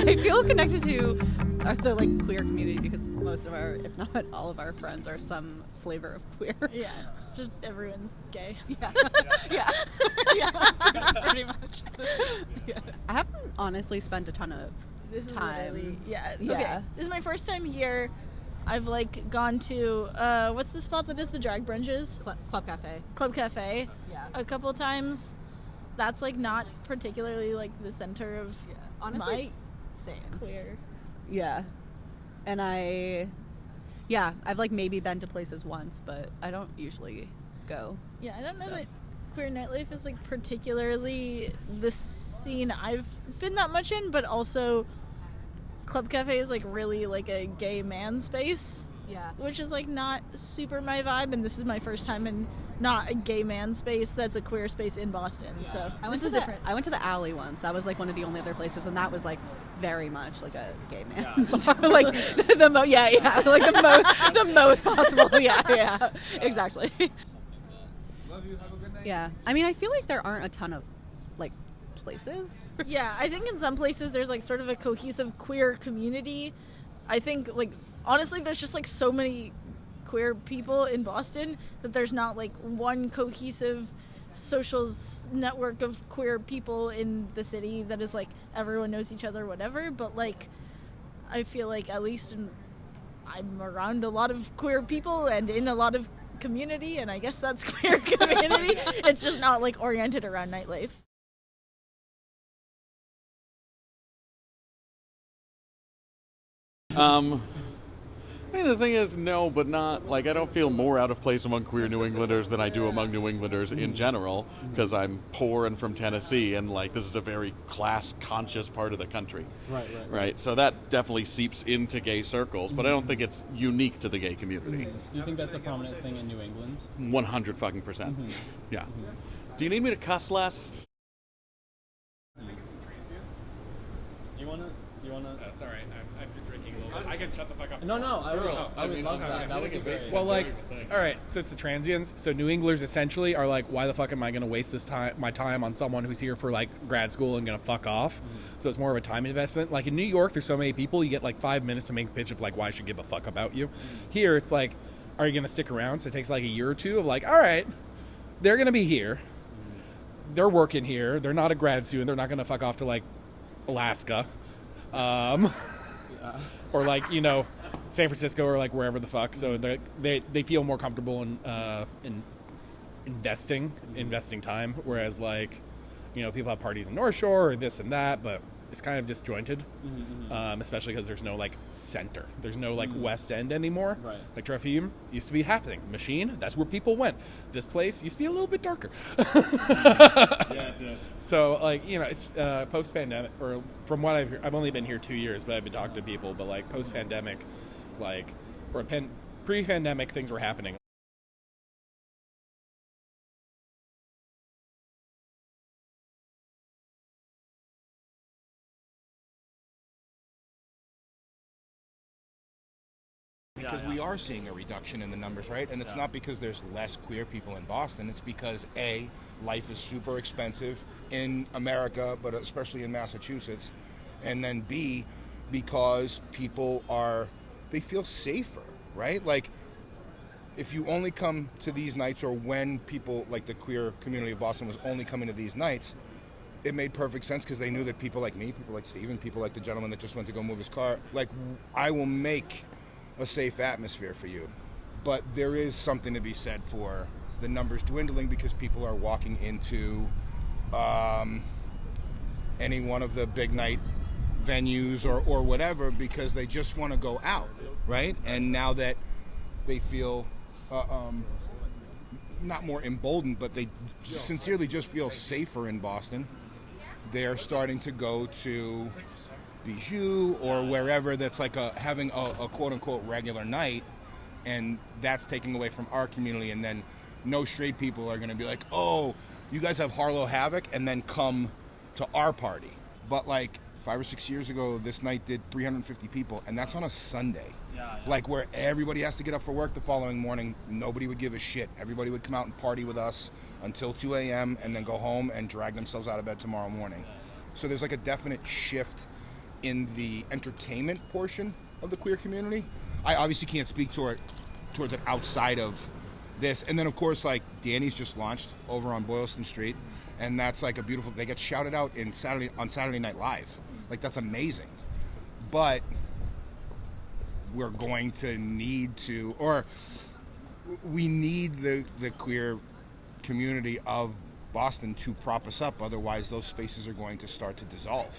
I feel connected to the queer community because most of our, if not all of our friends, are some flavor of queer. Yeah, just everyone's gay. Yeah, yeah, pretty much. Yeah. I haven't honestly spent a ton of time. Okay. This is my first time here. I've gone to what's the spot that does the drag brunches? Club Cafe. Club Cafe. Yeah. A couple of times. That's not particularly the center of honestly same queer. Yeah. And I've maybe been to places once, but I don't usually go. Yeah, I don't know that queer nightlife is particularly the scene I've been that much in, but also Club Cafe is really a gay man space. Yeah. Which is not super my vibe, and this is my first time in not a gay man space that's a queer space in Boston. Yeah. So this is different. I went to the Alley once. That was one of the only other places, and that was very much a gay man. Yeah. the most possible. Yeah. Exactly. Love you. Have a good night. Yeah. I mean, I feel there aren't a ton of places. Yeah, I think in some places there's sort of a cohesive queer community. I think honestly there's just so many queer people in Boston that there's not one cohesive social network of queer people in the city that is everyone knows each other, whatever. But I feel at least I'm around a lot of queer people and in a lot of community, and I guess that's queer community. It's just not oriented around nightlife. I mean, the thing is, no, but not, I don't feel more out of place among queer New Englanders than I do among New Englanders in general, because I'm poor and from Tennessee, and, this is a very class-conscious part of the country. Right? So that definitely seeps into gay circles, but I don't think it's unique to the gay community. Do you think that's a prominent thing in New England? 100 fucking percent. Yeah. Do you need me to cuss less? You wanna? Sorry, I've been drinking a little bit. I can shut the fuck up. No, I would love that. That would be great. Well, all right, so it's the transients. So New Englanders essentially are why the fuck am I going to waste my time on someone who's here for grad school and going to fuck off? So it's more of a time investment. In New York, there's so many people, you get 5 minutes to make a pitch of why I should give a fuck about you. Here, it's are you going to stick around? So it takes a year or two of all right, they're going to be here. They're working here. They're not a grad student. They're not going to fuck off to Alaska. Or San Francisco or wherever the fuck. So they feel more comfortable in investing time, whereas people have parties in North Shore or this and that, but it's kind of disjointed, especially because there's no center. There's no West End anymore. Right. Trefilum used to be happening. Machine, that's where people went. This place used to be a little bit darker. Yeah, it did. So it's post-pandemic, or from what I've only been here 2 years, but I've been talking to people. But post-pandemic, or pre-pandemic, things were happening. Because we are seeing a reduction in the numbers, right? And it's not because there's less queer people in Boston. It's because, A, life is super expensive in America, but especially in Massachusetts. And then, B, because people they feel safer, right? If you only come to these nights, or when people, the queer community of Boston was only coming to these nights, it made perfect sense because they knew that people like me, people like Steven, people like the gentleman that just went to go move his car, I will make a safe atmosphere for you. But there is something to be said for the numbers dwindling because people are walking into any one of the big night venues or whatever because they just want to go out, right? And now that they feel not more emboldened, but they sincerely just feel safer in Boston, they're starting to go to Bijou or wherever that's having a quote-unquote regular night, and that's taking away from our community. And then no straight people are going to be oh, you guys have Harlow Havoc, and then come to our party. But 5 or 6 years ago, this night did 350 people, and that's on a Sunday. Yeah. Where everybody has to get up for work the following morning. Nobody would give a shit. Everybody would come out and party with us until 2 a.m. and then go home and drag themselves out of bed tomorrow morning. So there's a definite shift in the entertainment portion of the queer community. I obviously can't speak towards it outside of this. And then, of course, like, Danny's just launched over on Boylston Street, and that's like a beautiful, they get shouted out on Saturday Night Live. Like, that's amazing. But we're going to need to, or we need the queer community of Boston to prop us up. Otherwise, those spaces are going to start to dissolve.